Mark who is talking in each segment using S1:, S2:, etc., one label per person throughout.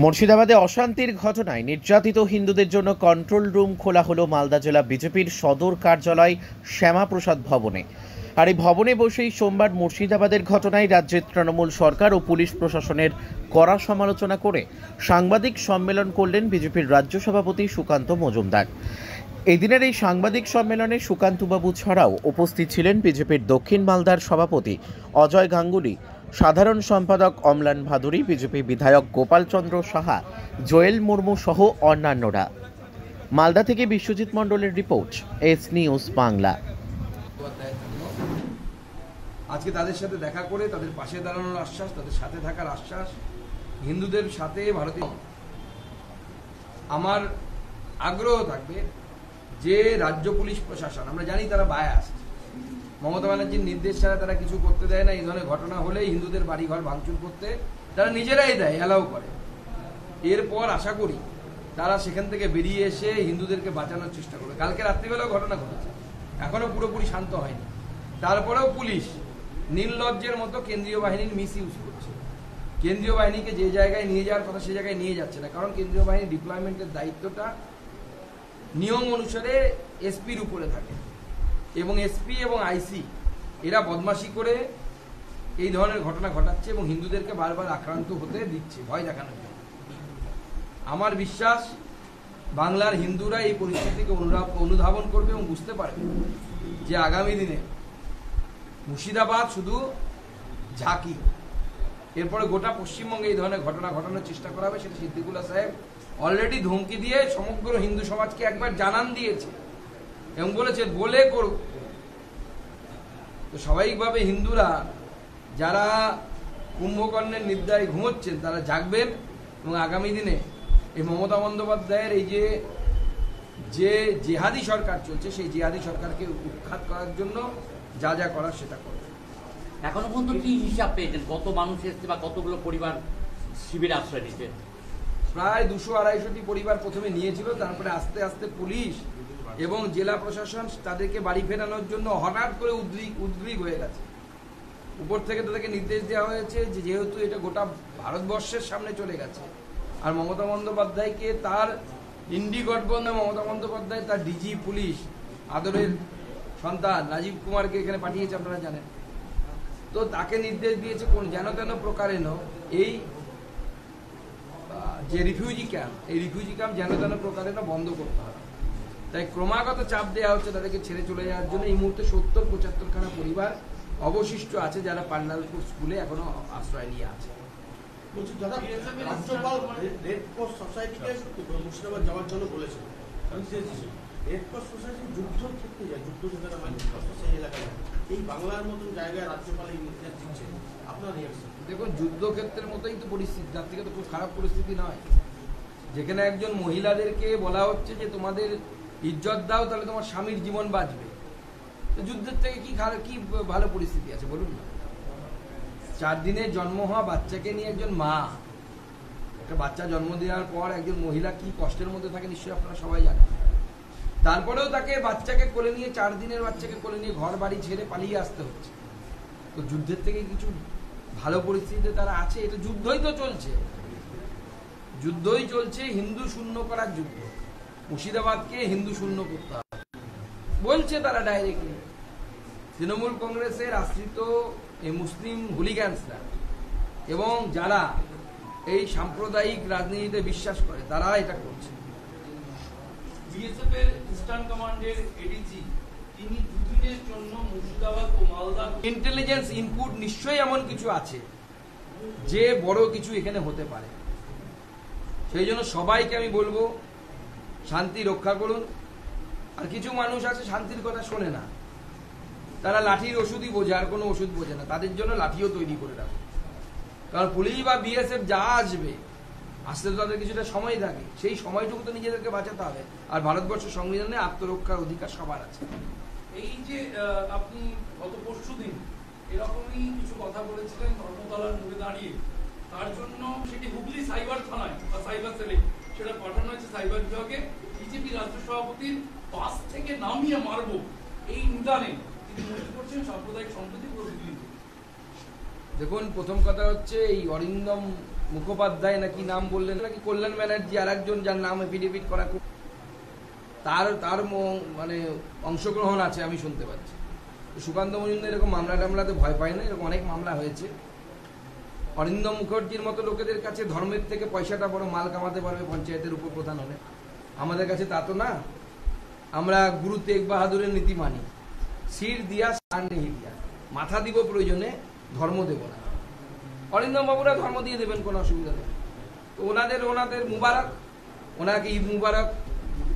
S1: মুর্শিদাবাদে অশান্তির ঘটনায় নির্যাতিত হিন্দুদের জন্য কন্ট্রোল রুম খোলা হলো মালদা জেলা বিজেপির সদর কার্যালয় শ্যামাপ্রসাদ ভবনে। আর এই ভবনে বসেই সোমবার মুর্শিদাবাদের ঘটনায় রাজ্যের তৃণমূল সরকার ও পুলিশ প্রশাসনের কড়া সমালোচনা করে সাংবাদিক সম্মেলন করলেন বিজেপির রাজ্য সভাপতি সুকান্ত মজুমদার। এই দিনের এই সাংবাদিক সম্মেলনে সুকান্তবাবু ছাড়াও উপস্থিত ছিলেন বিজেপির দক্ষিণ মালদার সভাপতি অজয় গাঙ্গুলি, সাধারণ সম্পাদক অম্লান ভাদুরী, বিজেপি বিধায়ক গোপালচন্দ্র সাহা, জোয়েল মুর্মু সহ অন্যান্যরা। মালদা থেকে বিশ্বজিৎ মণ্ডলের রিপোর্ট, এস নিউজ বাংলা।
S2: আজকে তাদের সাথে দেখা করে তাদের পাশে দাঁড়ানোর আশ্বাস, তাদের সাথে থাকার আশ্বাস, হিন্দুদের সাথে ভারতীয় আমার আগ্রহ থাকবে যে রাজ্য পুলিশ প্রশাসন, আমরা জানি তারা বায়াস, মমতা ব্যানার্জির নির্দেশ ছাড়া তারা কিছু করতে দেয় না। এই ধরনের ঘটনা হলেই হিন্দুদের বাড়িঘর ভাঙচুর করতে তারা নিজেরাই দেয়, অ্যালাউ করে। এরপর আশা করি তারা সেখান থেকে বেরিয়ে এসে হিন্দুদেরকে বাঁচানোর চেষ্টা করবে। কালকে রাত্রিবেলাও ঘটনা ঘটেছে, এখনো পুরোপুরি শান্ত হয়নি। তারপরেও পুলিশ নির্লজ্জের মতো কেন্দ্রীয় বাহিনীর মিস ইউজ করছে। কেন্দ্রীয় বাহিনীকে যে জায়গায় নিয়ে যাওয়ার কথা সে জায়গায় নিয়ে যাচ্ছে না, কারণ কেন্দ্রীয় বাহিনীর ডিপ্লয়মেন্টের দায়িত্বটা নিয়ম অনুসারে এসপির উপরে থাকে, এবং এসপি এবং আইসি এরা বদমাশি করে এই ধরনের ঘটনা ঘটাচ্ছে এবং হিন্দুদেরকে বারবার আক্রান্ত হতে দিচ্ছে ভয় দেখানোর জন্য। আমার বিশ্বাস বাংলার হিন্দুরা এই পরিস্থিতিকে অনুধাবন করবে এবং বুঝতে পারবে যে আগামী দিনে মুর্শিদাবাদ শুধু ঝাঁকি, এরপরে গোটা পশ্চিমবঙ্গে এই ধরনের ঘটনা ঘটানোর চেষ্টা করা হবে। সেটা সিদ্দিকুল্লাহ সাহেব অলরেডি ধমকি দিয়ে সমগ্র হিন্দু সমাজকে একবার জানান দিয়েছে এবং বলেছে বলে করুক। তো স্বাভাবিকভাবে হিন্দুরা যারা কুম্ভকর্ণের নিদ্রায় ঘুমোচ্ছেন তারা জাগবেন এবং আগামী দিনে এই মমতা বন্দ্যোপাধ্যায়ের এই যে জিহাদি সরকার চলছে সেই জিহাদি সরকারকে উৎখাত করার জন্য যা যা করার সেটা করবে।
S3: এখনো পর্যন্ত কি হিসাব পেয়েছেন, কত মানুষ এসছে বা কতগুলো পরিবার শিবিরে আশ্রয় নিচ্ছে?
S2: প্রায় 200-250টি পরিবার প্রথমে নিয়েছিল, তারপরে আস্তে আস্তে পুলিশ এবং জেলা প্রশাসন তাদেরকে বাড়ি ফেরানোর জন্য হঠাৎ করে উদ্গ্রীব হয়ে গেছে। উপর থেকে তাদেরকে নির্দেশ দেওয়া হয়েছে যে যেহেতু এটা গোটা ভারতবর্ষের সামনে চলে গেছে, আর মমতা বন্দ্যোপাধ্যায়কে তার ইন্ডি গঠবন্ধন, মমতা বন্দ্যোপাধ্যায় তার ডিজি পুলিশ আদরের সন্তান রাজীব কুমারকে এখানে পাঠিয়েছে, আপনারা জানেন। তো তাকে নির্দেশ দিয়েছে কোন যেন তেন প্রকারেণ এই যে রিফিউজি ক্যাম্প, এই রিফিউজি ক্যাম্প যেন তেন প্রকারেণ বন্ধ করতে হবে। তাই ক্রমাগত চাপ দেওয়া হচ্ছে তাদেরকে ছেড়ে চলে যাওয়ার জন্য। এই মুহূর্তে 70-75 খানা পরিবার অবশিষ্ট আছে যারা পান্ডালপুর স্কুলে এখনো আশ্রয় নিয়ে আছে।
S4: রেড ক্রস সোসাইটিকে মুর্শিদাবাদ যাওয়ার জন্য বলেছে, রেড ক্রস সোসাইটি যুদ্ধর ক্ষেত্রে যায়, যুদ্ধ যেখানে হয় সেই এলাকায়, এই বাংলার মতন জায়গায় রাজ্যপাল এই নির্দেশ দিচ্ছে, আপনার রিয়াকশন?
S2: দেখুন, যুদ্ধক্ষেত্রের মতোই তো পরিস্থিতি, তার থেকে তো খুব খারাপ পরিস্থিতি নয়। যেখানে একজন মহিলাদেরকে বলা হচ্ছে যে তোমাদের ইজ্জত দাও তাহলে তোমার স্বামীর জীবন বাঁচবে, তো যুদ্ধের থেকে কি ভালো পরিস্থিতি আছে বলুন না? 4 দিনের জন্ম হওয়া বাচ্চাকে নিয়ে একজন মা, একটা বাচ্চা জন্ম দেওয়ার পর একজন মহিলা কি কষ্টের মধ্যে থাকে নিশ্চয়ই আপনারা সবাই জানেন। তারপরেও তাকে বাচ্চাকে কোলে নিয়ে 4 দিনের বাচ্চাকে কোলে নিয়ে ঘর বাড়ি ছেড়ে পালিয়ে আসতে হচ্ছে। তো যুদ্ধের থেকে কিছু ভালো পরিস্থিতিতে তারা আছে? এটা যুদ্ধই তো চলছে, যুদ্ধই চলছে, হিন্দু শূন্য করার যুদ্ধ। মুর্শিদাবাদকে হিন্দু শূন্য করতে হবে বলছে তারা ডাইরেক্টলি। তৃণমূল কংগ্রেসের আশ্রিত এই মুসলিম হুলিগ্যান্সরা এবং যারা এই সাম্প্রদায়িক রাজনীতিতে বিশ্বাস করে তারা এটা করছে।
S5: বিএসএফ এর ইস্টার্ন কমান্ডের এডিজি তিনি দুদিনের জন্য মুর্শিদাবাদ ও মালদা।
S2: ইন্টেলিজেন্স ইনপুট নিশ্চয়ই এমন কিছু আছে যে বড় কিছু এখানে হতে পারে। সেই জন্য সবাইকে আমি বলবো শান্তি রক্ষা করুন। আর কিছু মানুষ আছে শান্তির কথা শোনে না, তারা লাঠির ওষুধই বোঝে, আর কোনো ওষুধ বোঝে না। তাদের জন্য লাঠিও তৈরি করে রাখুন, কারণ পুলিশ বা বিএসএফ যা আসবে আসতে তো তাদের কিছুটা সময় থাকে, সেই সময়টুকু তো নিজেদেরকে বাঁচাতে হবে। আর ভারতবর্ষের সংবিধানে আত্মরক্ষার অধিকার সবার আছে।
S5: এই যে আপনি গত পরশুদিন এরকমই কিছু কথা বলেছিলেন ধর্মতলার মোড়ে দাঁড়িয়ে, তার জন্য সেটি হুগলি সাইবার থানায় বা সাইবার সেলে সেটা পাঠানো হয়েছে সাইবার বিভাগে। বিজেপি রাজ্য সভাপতির বাস থেকে নামিয়ে মারবো এই নিদানে তিনি মনে করছেন সাম্প্রদায়িক সম্প্রীতি পুরো বিঘ্নিত।
S2: দেখুন, প্রথম কথা হচ্ছে এই অরিন্দম মুখোপাধ্যায় নাকি নাম বললেন, নাকি কল্যাণ ব্যানার্জি আর একজন যার নাম এফিডেভিট করা খুব তার মানে অংশগ্রহণ আছে আমি শুনতে পাচ্ছি। সুকান্ত মজুমদার এরকম মামলা টামলাতে ভয় পায় না, এরকম অনেক মামলা হয়েছে। অরিন্দম মুখার্জির মতো লোকেদের কাছে ধর্মের থেকে পয়সাটা বড় মাল কামাতে পারবে পঞ্চায়েতের উপপ্রধান হলে। আমাদের কাছে তা তো না। আমরা গুরু তেগ বাহাদুরের নীতি মানি, শির দিয়া সার নেই দিয়া, মাথা দিব প্রয়োজনে, ধর্ম দেব না। অরিন্দম বাবুরা ধর্ম দিয়ে দেবেন, কোনো অসুবিধা নেই। তো ওনাদের মুবারক, ওনাকে ঈদ মুবারক,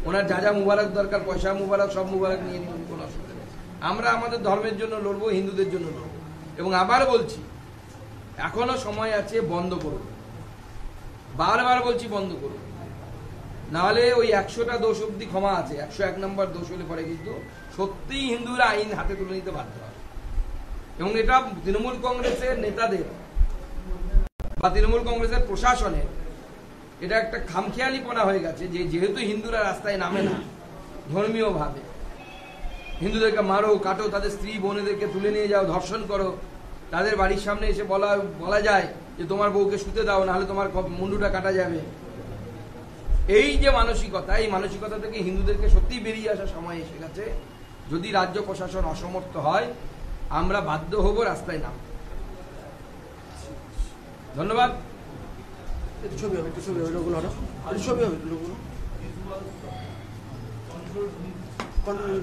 S2: ওনার যা যা মুবারক দরকার, পয়সা মুবারক, সব মুবারক নিয়ে নেবেন, কোনো অসুবিধা নেই। আমরা আমাদের ধর্মের জন্য লড়বো, হিন্দুদের জন্য লড়বো। এবং আবার বলছি, এখনো সময় আছে, বন্ধ করুন। বারবার বলছি বন্ধ করুন, নাহলে ওই 100টা দোষ অব্দি ক্ষমা আছে, 101 নম্বর দোষ হলে পরে কিন্তু সত্যিই হিন্দুরা আইন হাতে তুলে নিতে বাধ্য হয়। এবং এটা তৃণমূল কংগ্রেসের নেতাদের বা তৃণমূল কংগ্রেসের প্রশাসনের এটা একটা খামখেয়ালিপনা হয়ে গেছে, যে যেহেতু হিন্দুরা রাস্তায় নামে না ধর্মীয় ভাবে, হিন্দুদেরকে মারো, কাটো, তাদের স্ত্রী বোনেদেরকে তুলে নিয়ে যাও, ধর্ষণ করো, তাদের বাড়ির সামনে এসে বলা যায় যে তোমার বউকে শুতে দাও, নাহলে তোমার মুন্ডুটা কাটা যাবে। এই যে মানসিকতা, এই মানসিকতা থেকে হিন্দুদেরকে সত্যিই বেরিয়ে আসার সময় এসে গেছে। যদি রাজ্য প্রশাসন অসমর্থ হয়, আমরা বাধ্য হব রাস্তায় নাম। ধন্যবাদ।
S4: একটু ছবি হবে, লোকগুলো হলো, ছবি হবে, লোকগুলো কন্ট্রোল